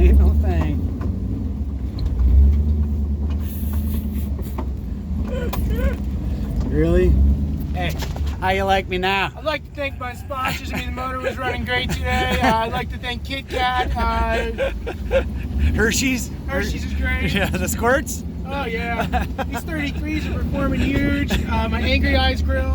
ain't no thing. Really? Hey, how you like me now? I'd like to thank my sponsors. I mean, the motor was running great today. I'd like to thank Kit Kat. Hershey's? Hershey's is great. Yeah, the squirts? Oh, yeah. These 33s are performing huge. My Angry Eyes Grill.